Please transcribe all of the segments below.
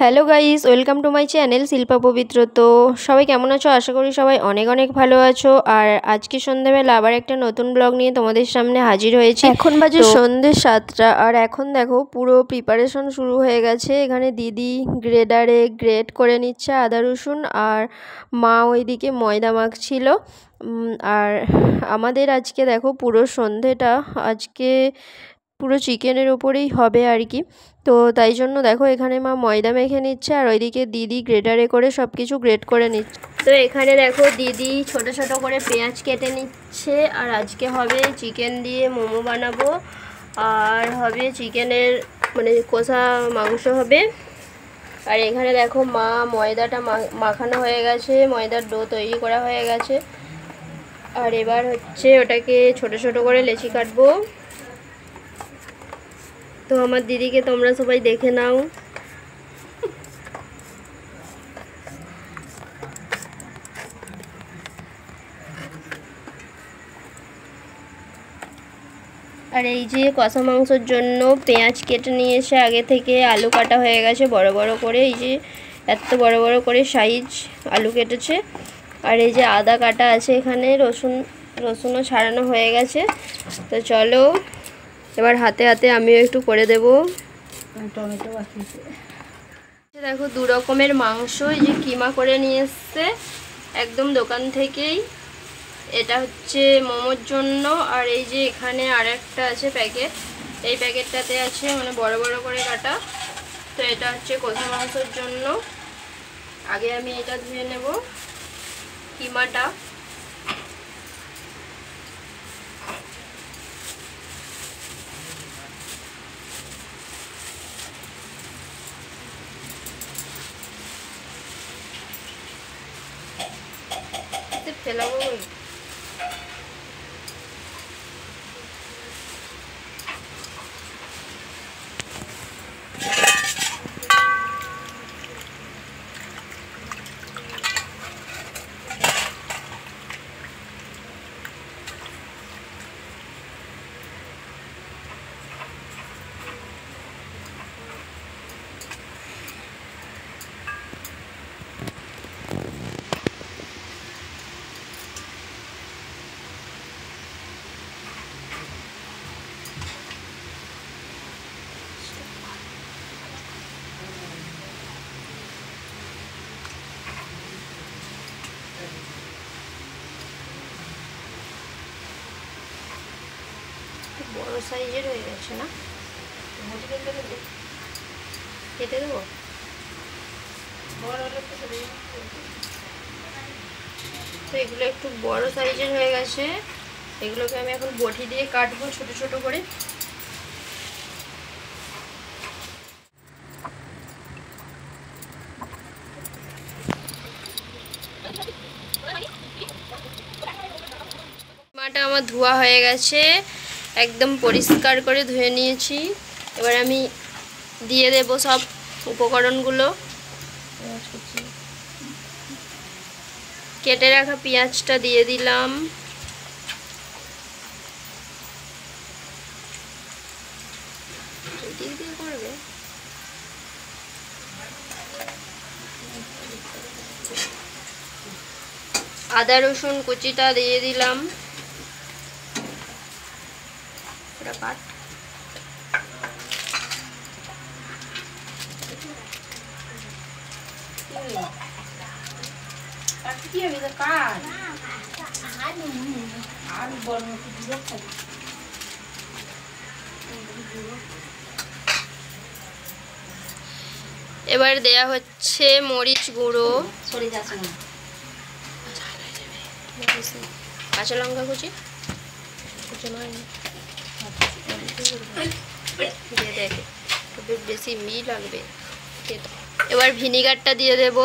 Hello guys, welcome to my channel Shilpa পবিত্র। তো সবাই কেমন আছো? আশা করি সবাই অনেক অনেক ভালো আছো। আর আজকে সন্ধ্যাবেলা আবার একটা নতুন ব্লগ নিয়ে তোমাদের সামনে হাজির হয়েছি। এখন বাজে সন্ধ্যে 7টা, আর এখন দেখো পুরো প্রিপারেশন শুরু হয়ে গেছে। এখানে দিদি গ্রেডারে গ্রেড করে নিচ্ছে আদা রসুন, আর মা ওইদিকে ময়দা মাখছিল। আর আমাদের আজকে দেখো পুরো সন্ধেটা আজকে পুরো চিকেনের ওপরেই হবে আর কি। তো তাই জন্য দেখো এখানে মা ময়দা মেখে নিচ্ছে, আর ওইদিকে দিদি গ্রেটারে করে সব কিছু গ্রেট করে নিচ্ছে। তো এখানে দেখো দিদি ছোট ছোট করে পেঁয়াজ কেটে নিচ্ছে, আর আজকে হবে চিকেন দিয়ে মোমো বানাবো, আর হবে চিকেনের মানে কষা মাংস হবে। আর এখানে দেখো মা ময়দাটা মাখানো হয়ে গেছে, ময়দার ডো তৈরি করা হয়ে গেছে। আর এবার হচ্ছে ওটাকে ছোট ছোট করে লেচি কাটবো। তো আমার দিদিকে তোমরা সবাই দেখে নাও। আর এই যে কষা মাংসের জন্য পেঁয়াজ কেটে নিয়ে এসে আগে থেকে আলু কাটা হয়ে গেছে বড় বড় করে, এই যে এত বড় বড় করে সাইজ আলু কেটেছে। আর এই যে আদা কাটা আছে, এখানে রসুনও ছাড়ানো হয়ে গেছে। তো চলো এবার হাতে হাতে আমিও একটু করে দেব। টমেটো বাকিছে। দেখো দু রকমের মাংস এই যে কিমা করে নিয়ে এসছে একদম দোকান থেকেই। এটা হচ্ছে মোমোর জন্য, আর এই যে এখানে আর একটা আছে প্যাকেট, এই প্যাকেটটাতে আছে মানে বড় বড় করে কাটা। তো এটা হচ্ছে কষা মাংসের জন্য। আগে আমি এটা ধুয়ে নেব কিমাটা। ফেলাবো বড় সাইজের হয়ে গেছে না, কেটে দেবো। তো এগুলো একটু বড় সাইজের হয়ে গেছে, এগুলোকে আমি এখন বটি দিয়ে কাটবো ছোট ছোট করে। মাটা আমার ধোয়া হয়ে গেছে, একদম পরিষ্কার করে ধুয়ে নিয়েছি। এবার আমি দিয়ে দেব সব উপকরণগুলো। কেটে রাখা পেঁয়াজটা দিয়ে দিলাম, করবে আদা রসুন কুচিটা দিয়ে দিলাম। কাট এবার দেয়া হচ্ছে মরিচ গুঁড়ো, কাঁচা লঙ্কা কুচি দিয়ে দেখে খুব বেশি মিষ্টি লাগবে। এবার ভিনিগারটা দিয়ে দেব।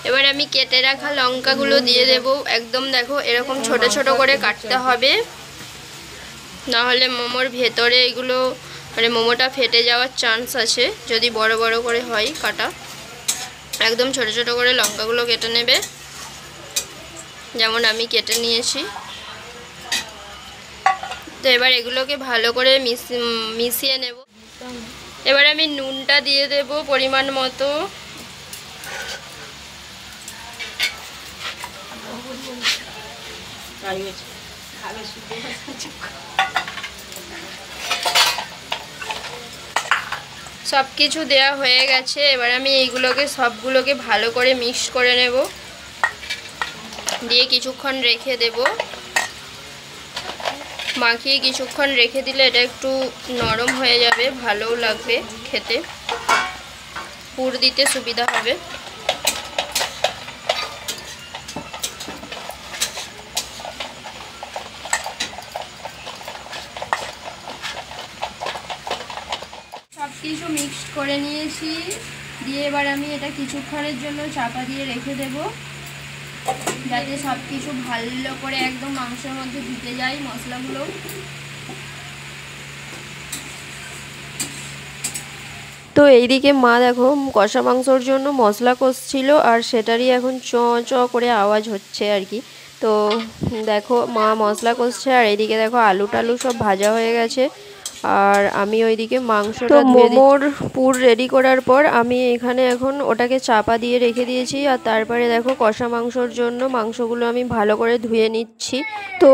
এবার আমি কেটে রাখা লঙ্কাগুলো দিয়ে দেব। একদম দেখো এরকম ছোট ছোট করে কাটতে হবে, না হলে মোমোর ভেতরে এগুলো মানে মোমোটা ফেটে যাওয়ার চান্স আছে যদি বড় বড় করে হয় কাটা। একদম ছোট ছোট করে লঙ্কাগুলো কেটে নেবে, যেমন আমি কেটে নিয়েছি। তো এবার এগুলোকে ভালো করে মিশিয়ে নেব। এবার আমি নুনটা দিয়ে দেব পরিমাণ মতো। সব কিছু দেওয়া হয়ে গেছে। এবার আমি এইগুলোকে সবগুলোকে ভালো করে মিক্স করে নেব, দিয়ে কিছুক্ষণ রেখে দেব। মাখিয়ে কিছুক্ষণ রেখে দিলে এটা একটু নরম হয়ে যাবে, ভালোও লাগবে খেতে, পুর দিতে সুবিধা হবে। সব কিছু মিক্সড করে নিয়েছি, দিয়ে এবার আমি এটা কিছুক্ষণের জন্য চাপা দিয়ে রেখে দেব, যাতে সব কিছু ভালো করে একদম মাংসের মধ্যে ঢুকে যায় মশলাগুলো। তো এইদিকে মা দেখো কষা মাংসর জন্য মশলা কষছিল, আর সেটারই এখন চ চ করে আওয়াজ হচ্ছে আর কি। তো দেখো মা মশলা কষছে, আর এইদিকে দেখো আলু টালু সব ভাজা হয়ে গেছে, আর আমি ওইদিকে মাংসটা মোমোর পুর রেডি করার পর আমি এখানে এখন ওটাকে চাপা দিয়ে রেখে দিয়েছি। আর তারপরে দেখো কষা মাংসর জন্য মাংসগুলো আমি ভালো করে ধুয়ে নিচ্ছি। তো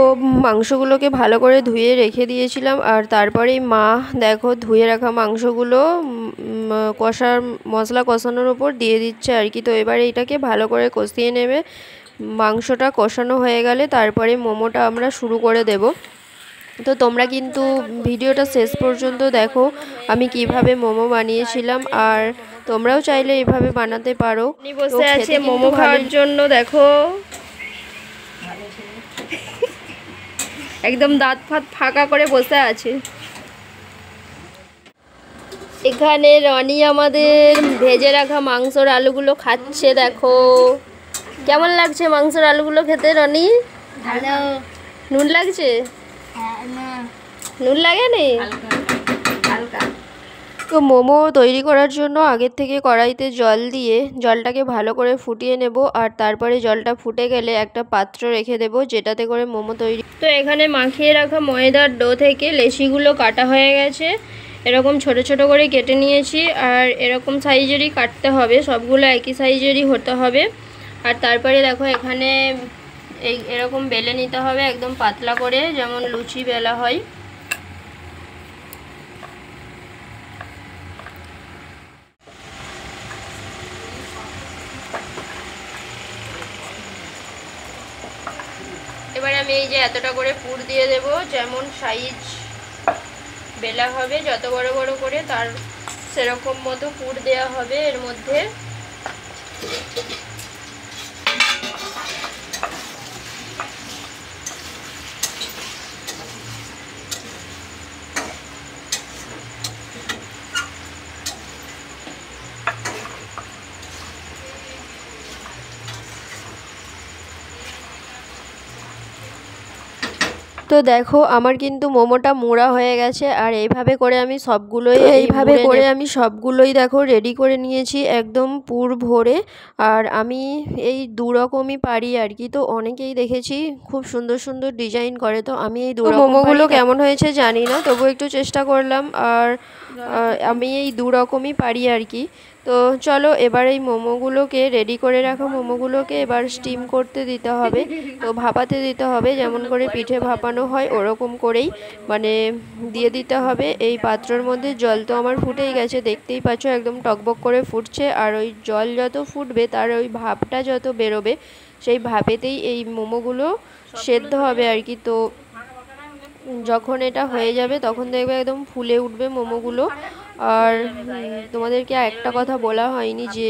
মাংসগুলোকে ভালো করে ধুয়ে রেখে দিয়েছিলাম, আর তারপরেই মা দেখো ধুয়ে রাখা মাংসগুলো কষার মশলা কষানোর উপর দিয়ে দিচ্ছে আর কি। তো এবারে এটাকে ভালো করে কষিয়ে নেবে। মাংসটা কষানো হয়ে গেলে তারপরে মোমোটা আমরা শুরু করে দেব। তো তোমরা কিন্তু ভিডিওটা শেষ পর্যন্ত দেখো আমি কিভাবে মোমো বানিয়েছিলাম, আর তোমরাও চাইলে এইভাবে বানাতে পারো। বসে আছে মোমো খাওয়ার জন্য, দেখো একদম দাঁত ফাত ফাঁকা করে বসে আছে। এখানে রনি আমাদের ভেজে রাখা মাংসর আলুগুলো খাচ্ছে, দেখো কেমন লাগছে মাংসর আলুগুলো খেতে রনি? ভালো। নুন লাগছে? নুন লাগেনি? হালকা। তো মোমো তৈরি করার জন্য আগের থেকে কড়াইতে জল দিয়ে জলটাকে ভালো করে ফুটিয়ে নেব, আর তারপরে জলটা ফুটে গেলে একটা পাত্র রেখে দেব যেটাতে করে মোমো তৈরি। তো এখানে মাখিয়ে রাখা ময়দার ডো থেকে লেচিগুলো কাটা হয়ে গেছে, এরকম ছোট ছোট করে কেটে নিয়েছি, আর এরকম সাইজেরই কাটতে হবে, সবগুলো একই সাইজেরই হতে হবে। আর তারপরে দেখো এখানে এরকম বেলে নিতে হবে একদম পাতলা করে, যেমন লুচি বেলা হয়। এবার আমি এই যে এতটা করে পুর দিয়ে দেব, যেমন সাইজ বেলা হবে যত বড় বড় করে তার সেরকম মতো পুর দেওয়া হবে এর মধ্যে। তো দেখো আমার কিন্তু মোমোটা মোড়া হয়ে গেছে, আর এইভাবে করে আমি সবগুলোই দেখো রেডি করে নিয়েছি একদম পুর ভরে। আর আমি এই দুরকমই পারি আর কি। তো অনেকেই দেখেছি খুব সুন্দর সুন্দর ডিজাইন করে, তো আমি এই মোমোগুলো কেমন হয়েছে জানি না, তবু একটু চেষ্টা করলাম। আর আমি এই দুরকমই পারি আর কি। তো চলো এবার এই মোমোগুলোকে রেডি করে রাখা মোমোগুলোকে এবার স্টিম করতে দিতে হবে, তো ভাপাতে দিতে হবে, যেমন করে পিঠে ভাপানো হয় ওরকম করেই মানে দিয়ে দিতে হবে। এই পাত্রের মধ্যে জল তো আমার ফুটেই গেছে, দেখতেই পাচ্ছ একদম টকবক করে ফুটছে, আর ওই জল যত ফুটবে তার ওই ভাপটা যত বেরোবে সেই ভাপেতেই এই মোমোগুলো সেদ্ধ হবে আর কি। তো যখন এটা হয়ে যাবে তখন দেখবে একদম ফুলে উঠবে মোমোগুলো। আর তোমাদেরকে একটা কথা বলা হয়নি, যে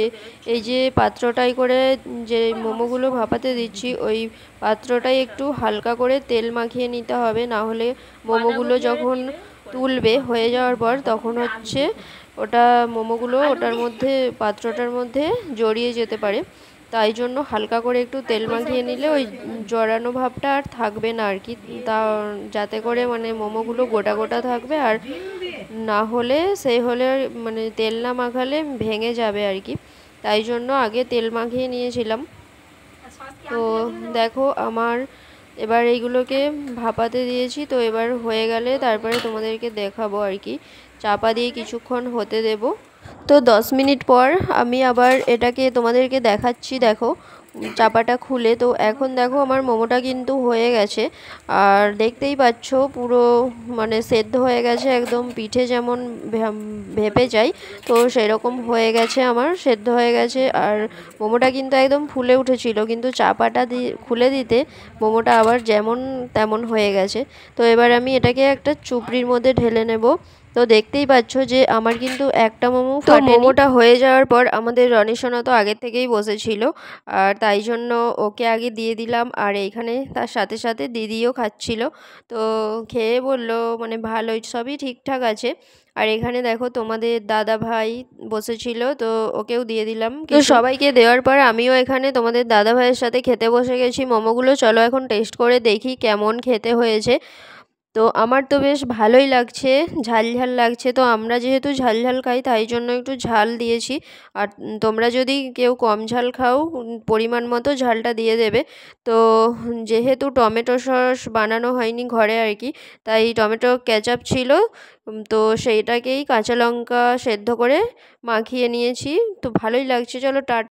এই যে পাত্রটাই করে যে মোমোগুলো ভাপাতে দিচ্ছি ওই পাত্রটাই একটু হালকা করে তেল মাখিয়ে নিতে হবে, না হলে মোমোগুলো যখন তুলবে হয়ে যাওয়ার পর তখন হচ্ছে ওটা মোমোগুলো ওটার মধ্যে পাত্রটার মধ্যে জড়িয়ে যেতে পারে। তাই জন্য হালকা করে একটু তেল মাখিয়ে নিলে ওই জড়ানো ভাবটা আর থাকবে না আর কি, তা যাতে করে মানে মোমোগুলো গোটা গোটা থাকবে, আর না হলে মানে তেল না মাখালে ভেঙে যাবে আর কি। তাই জন্য আগে তেল মাখিয়ে নিয়েছিলাম। তো দেখো আমার এবার এইগুলোকে ভাপাতে দিয়েছি, তো এবার হয়ে গেলে তারপরে তোমাদেরকে দেখাবো আর কি। চাপা দিয়ে কিছুক্ষণ হতে দেব। তো 10 মিনিট পর আমি আবার এটাকে তোমাদেরকে দেখাচ্ছি। দেখো চাপাটা খুলে, তো এখন দেখো আমার মোমোটা কিন্তু হয়ে গেছে। আর দেখতেই পাচ্ছ পুরো মানে সেদ্ধ হয়ে গেছে, একদম পিঠে যেমন ভেপে যায় তো সেরকম হয়ে গেছে, আমার সেদ্ধ হয়ে গেছে। আর মোমোটা কিন্তু একদম ফুলে উঠেছিল, কিন্তু চাপাটা খুলে দিতে মোমোটা আবার যেমন তেমন হয়ে গেছে। তো এবার আমি এটাকে একটা চুপড়ির মধ্যে ঢেলে নেব। তো দেখতেই পাচ্ছ যে আমার কিন্তু একটা মোমো ফাটেনি। তো মোমোটা হয়ে যাওয়ার পর আমাদের রনিসোনা তো আগের থেকেই বসেছিল, আর তাই জন্য ওকে আগে দিয়ে দিলাম। আর এইখানে তার সাথে সাথে দিদিও খাচ্ছিল। তো খেয়ে বলল মানে ভালোই, সবই ঠিকঠাক আছে। আর এখানে দেখো তোমাদের দাদা ভাই বসেছিল, তো ওকেও দিয়ে দিলাম। তো সবাইকে দেওয়ার পর আমিও এখানে তোমাদের দাদা ভাইয়ের সাথে খেতে বসে গেছি মোমোগুলো। চলো এখন টেস্ট করে দেখি কেমন খেতে হয়েছে। তো আমার তো বেশ ভালোই লাগছে, ঝাল ঝাল লাগছে। তো আমরা যেহেতু ঝাল ঝাল খাই তাই জন্য একটু ঝাল দিয়েছি। আর তোমরা যদি কেউ কম ঝাল খাও পরিমাণ মতো ঝালটা দিয়ে দেবে। তো যেহেতু টমেটো সস বানানো হয়নি ঘরে আর কি, তাই টমেটো কেচাপ ছিল, তো সেইটাকেই কাঁচা লঙ্কা সেদ্ধ করে মাখিয়ে নিয়েছি। তো ভালোই লাগছে। চলো